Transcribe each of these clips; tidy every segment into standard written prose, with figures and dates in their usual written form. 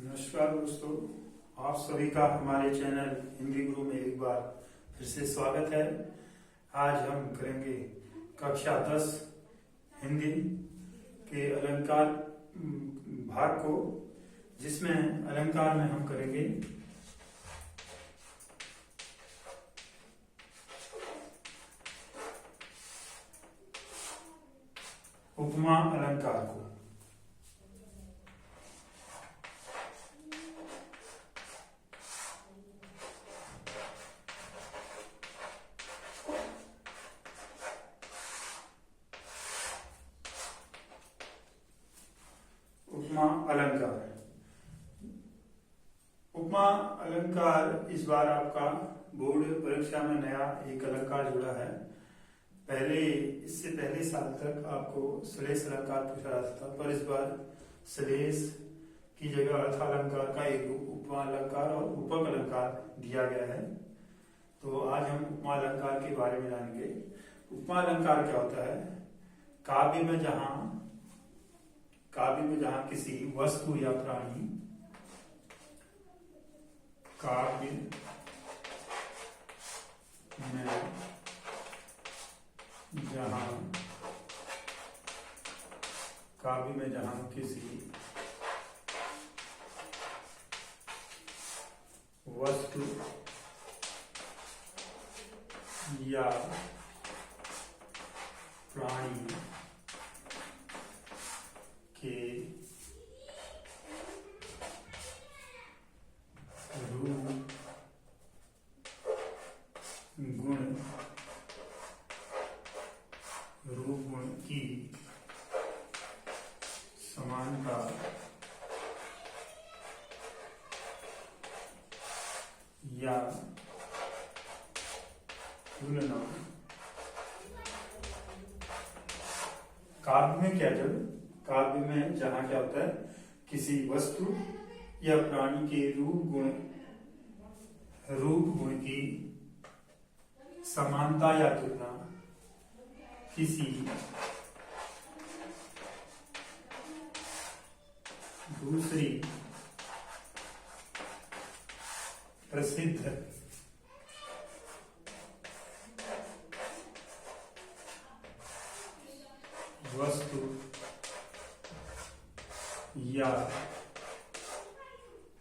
नमस्कार दोस्तों, आप सभी का हमारे चैनल हिंदी गुरु में एक बार फिर से स्वागत है। आज हम करेंगे कक्षा 10 हिंदी के अलंकार भाग को, जिसमें अलंकार में हम करेंगे उपमा अलंकार को। उपमा अलंकार। उपमा अलंकार इस बार आपका बोर्ड परीक्षा में नया एक अलंकार जुड़ा है। इससे पहले साल तक आपको श्लेष अलंकार पूछा जाता था, पर इस बार श्लेष की जगह अर्थालंकार का एक उपमा अलंकार और उपक अलंकार दिया गया है। तो आज हम उपमा अलंकार के बारे में जानेंगे। उपमा अलंकार क्या होता है? काव्य में जहां किसी वस्तु या प्राणी काव्य में जहां किसी वस्तु या प्राणी के रूप गुण की समानता या तुलना। काव्य में जहां क्या होता है, किसी वस्तु या प्राणी के रूप गुण की समानता या तुलना किसी दूसरी प्रसिद्ध वस्तु या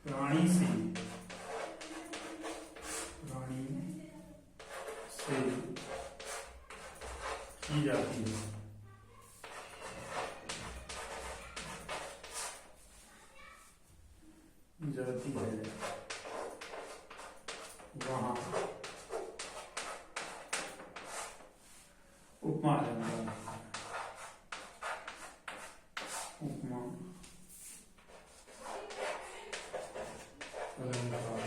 प्राणी से की जाती है। वहां उपमा अलंकार। उपमा अलंकार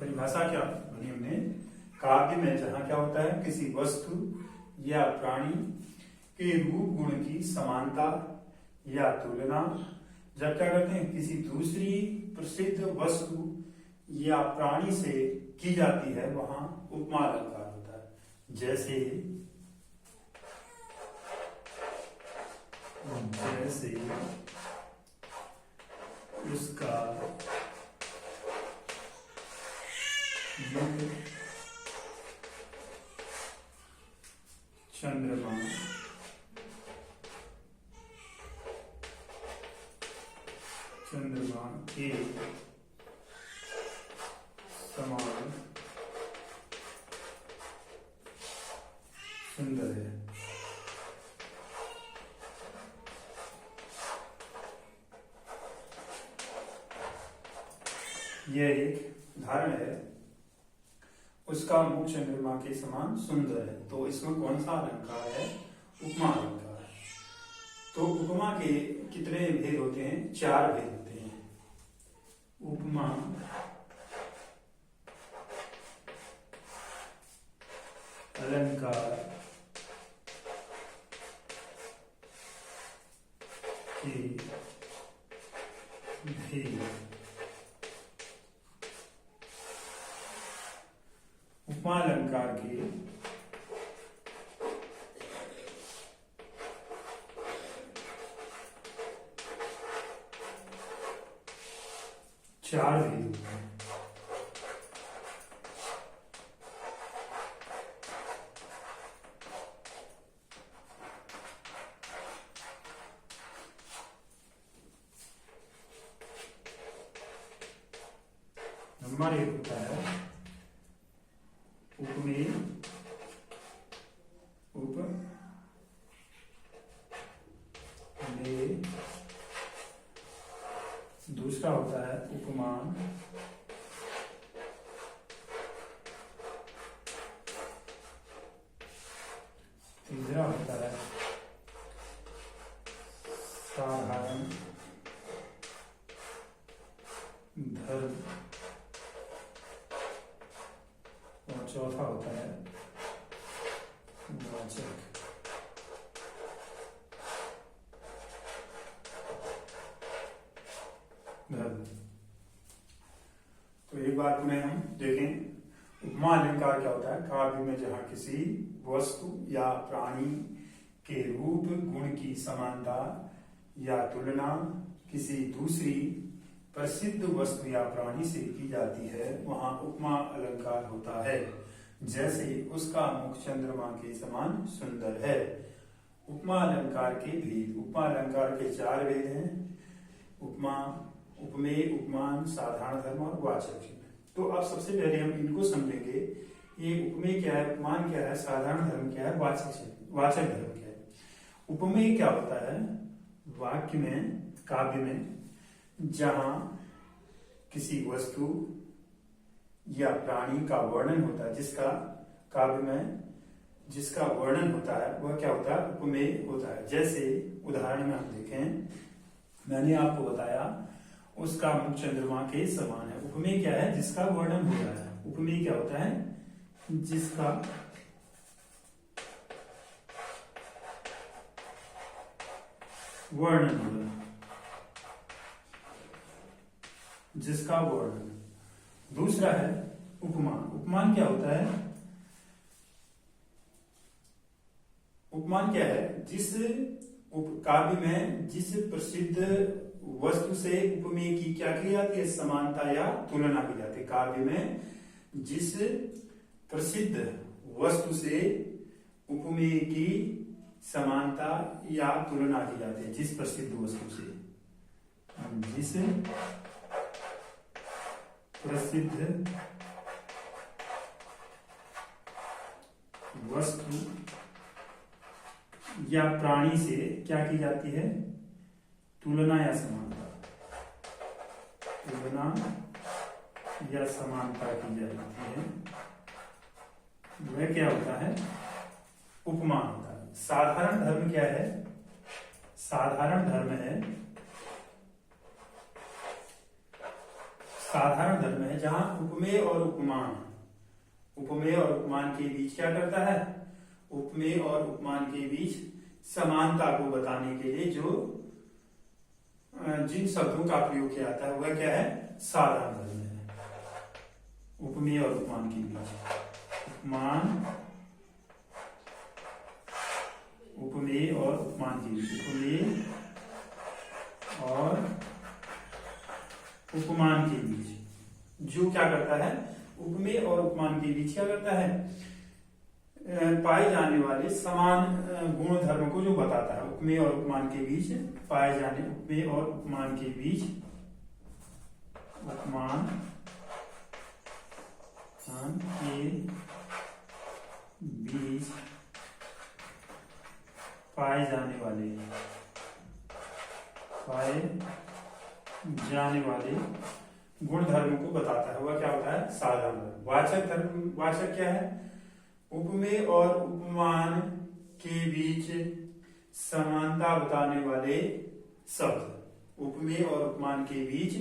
परिभाषा क्या बनी हमने? काव्य में जहां क्या होता है, किसी वस्तु या प्राणी के रूप गुण की समानता या तुलना जब क्या करते हैं, किसी दूसरी प्रसिद्ध वस्तु या प्राणी से की जाती है, वहां उपमा अलंकार होता है। जैसे उसका युग चंद्रमा के समान सुंदर है। यह एक उदाहरण है, उसका मुख चंद्रमा के समान सुंदर है। तो इसमें कौन सा अलंकार है? उपमा अलंकार। तो उपमा के कितने भेद होते हैं? 4 भेद होते हैं। उपमा अलंकार के भेद। उपमा अलंकार के 4 भेद होते हैं। नंबर 1 होता है उपमेय, दूसरा होता है उपमान, तीसरा होता है साधारण धर्म और चौथा होता है वाचक धर्म। तो एक बार पुनः हम देखें, उपमा अलंकार क्या होता है? काव्य में जहां किसी वस्तु या प्राणी के रूप गुण की समानता या तुलना किसी दूसरी प्रसिद्ध वस्तु या प्राणी से की जाती है वहां उपमा अलंकार होता है। जैसे उसका मुख चंद्रमा के समान सुंदर है। उपमा अलंकार के भेद। उपमा अलंकार के 4 भेद हैं: उपमा, उपमेय, उपमान, साधारण धर्म और वाचक चिन्ह। तो अब सबसे पहले हम इनको समझेंगे। ये उपमेय क्या है, उपमान क्या है, साधारण धर्म क्या है, वाचक धर्म क्या है। उपमेय क्या होता है? वाक्य में, काव्य में जहां किसी वस्तु या प्राणी का वर्णन होता है, जिसका काव्य में जिसका वर्णन होता है वह क्या होता है? उपमेय होता है। जैसे उदाहरण में हम देखें, मैंने आपको बताया उसका मुख चंद्रमा के समान है। उपमेय क्या है? जिसका वर्णन हो रहा है। उपमेय क्या होता है? जिसका वर्णन हो रहा है, जिसका वर्णन। दूसरा है उपमान। उपमान क्या होता है? उपमान क्या है? जिस काव्य में जिस प्रसिद्ध वस्तु से उपमेय की क्या की जाती है? समानता या तुलना की जाती है। काव्य में जिस प्रसिद्ध वस्तु से उपमेय की समानता या तुलना की जाती है, जिस प्रसिद्ध वस्तु से, जिस प्रसिद्ध वस्तु या प्राणी से क्या की जाती है? तुलना या समानता, तुलना या समानता की जाती है, वह क्या होता है? उपमान होता है। साधारण धर्म क्या है? साधारण धर्म है, साधारण धर्म है जहां उपमेय और उपमान, उपमेय और उपमान के बीच क्या करता है? उपमेय और उपमान के बीच समानता को बताने के लिए जो जिन शब्दों का प्रयोग किया जाता है वह क्या है? साधारण धर्म है। उपमेय और उपमान के बीच, उपमान, उपमेय और उपमान के बीच, उपमेय और उपमान के बीच जो क्या करता है? उपमेय और उपमान के बीच क्या करता है? पाए जाने वाले समान गुण धर्म को जो बताता है। उपमेय और उपमान के बीच पाए जाने, उपमेय और उपमान के बीच, उपमान के बीच पाए जाने वाले गुण धर्म को बताता है, वह क्या होता है? साधारण धर्म। वाचक धर्म, वाचक क्या है? उपमेय और उपमान के बीच समानता बताने वाले शब्द। उपमेय और उपमान के बीच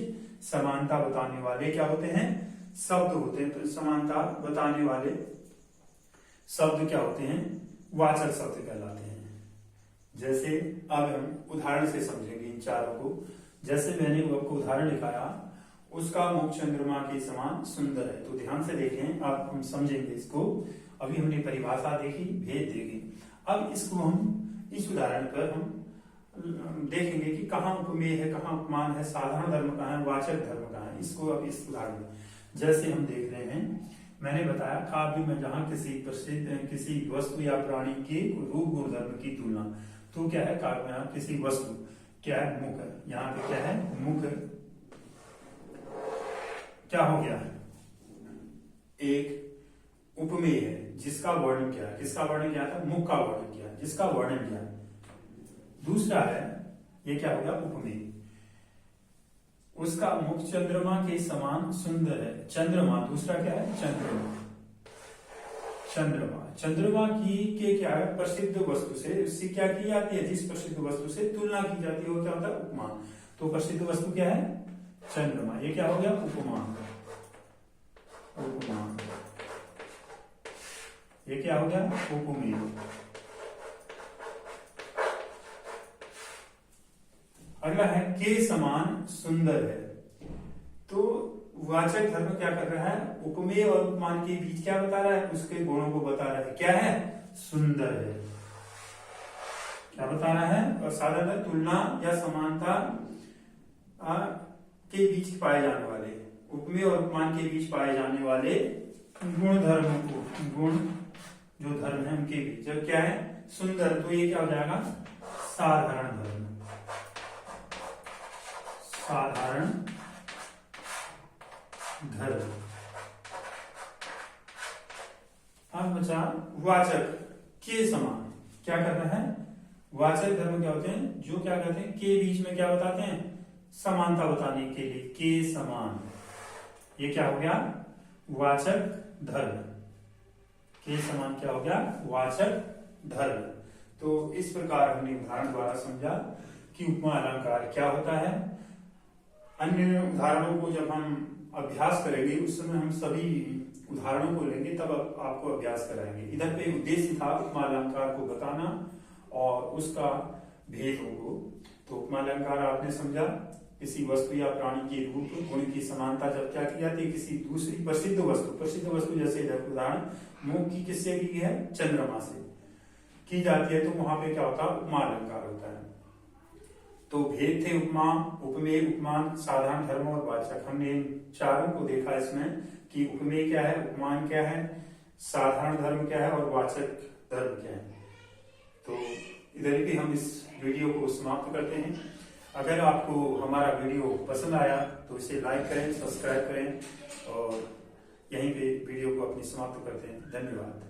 समानता बताने वाले क्या होते हैं? शब्द होते हैं। तो समानता बताने वाले शब्द क्या होते हैं? वाचक शब्द कहलाते हैं। जैसे अब हम उदाहरण से समझेंगे इन चारों को। जैसे मैंने आपको उदाहरण दिखाया, उसका मुख चंद्रमा के समान सुंदर है। तो ध्यान से देखें, अब हम समझेंगे इसको। अभी हमने परिभाषा देखी, भेद देखे। अब इसको हम इस उदाहरण पर हम देखेंगे कि कहाँ उपमेय है, कहाँ उपमान है, साधारण धर्म कहाँ है, वाचक धर्म कहाँ है। इसको अब इस उदाहरण में जैसे हम देख रहे हैं, मैंने बताया काव्य में जहाँ किसी वस्तु या प्राणी के रूप गुण धर्म की तुलना, तो क्या है काव्य में यहाँ किसी वस्तु क्या है, मुख, यहाँ पे क्या है मुख, क्या हो गया एक उपमेय है जिसका वर्णन किया, किसका वर्णन किया था, मुख का वर्णन किया, जिसका वर्णन किया। दूसरा है ये क्या हो गया उपमेय, उसका मुख चंद्रमा के समान सुंदर है, चंद्रमा, दूसरा क्या है चंद्रमा, चंद्रमा, चंद्रमा की के क्या है प्रसिद्ध वस्तु से, उससे क्या की जाती है, जिस प्रसिद्ध वस्तु से तुलना की जाती है वो क्या होता है उपमान। तो प्रसिद्ध वस्तु क्या है चंद्रमा, ये क्या हो गया उपमान, उपमान, ये क्या हो गया उपमेय। अगला है के समान सुंदर है, तो वाचक धर्म क्या कर रहा है, उपमेय और उपमान के बीच क्या बता रहा है, उसके गुणों को बता रहा है, क्या है सुंदर है, क्या बता रहा है, और साधारण तुलना या समानता के बीच पाए जाने वाले, उपमेय और उपमान के बीच पाए जाने वाले गुण धर्म को, गुण जो धर्म है उनके बीच जब क्या है सुंदर, तो ये क्या हो जाएगा साधारण धर्म, साधारण धर्म। अब बचा वाचक के समान, क्या करना है, वाचक धर्म क्या होते हैं, जो क्या कहते हैं के बीच में क्या बताते हैं, समानता बताने के लिए के समान, ये क्या हो गया वाचक धर्म, के समान क्या हो गया वाचक धर्म। तो इस प्रकार हमने उदाहरण द्वारा समझा कि उपमा अलंकार क्या होता है। अन्य उदाहरणों को जब हम अभ्यास करेंगे उस समय हम सभी उदाहरणों को लेंगे, तब आपको अभ्यास कराएंगे। इधर पे उद्देश्य था उपमा अलंकार को बताना और उसका भेदों को। तो उपमा अलंकार आपने समझा, किसी वस्तु या प्राणी के रूप गुण की समानता जब क्या की जाती है, किसी दूसरी प्रसिद्ध वस्तु जैसे इधर उदाहरण मुख की किससे की है, चंद्रमा से की जाती है, तो वहां पे क्या होता है उपमा अलंकार होता है। तो भेद थे उपमा, उपमेय, उपमान, साधारण धर्म और वाचक। हमने इन चारों को देखा इसमें कि उपमेय क्या है, उपमान क्या है, साधारण धर्म क्या है और वाचक धर्म क्या है। तो इधर भी हम इस वीडियो को समाप्त करते हैं। अगर आपको हमारा वीडियो पसंद आया तो इसे लाइक करें, सब्सक्राइब करें और यहीं पे वीडियो को अपनी समाप्त करते हैं। धन्यवाद।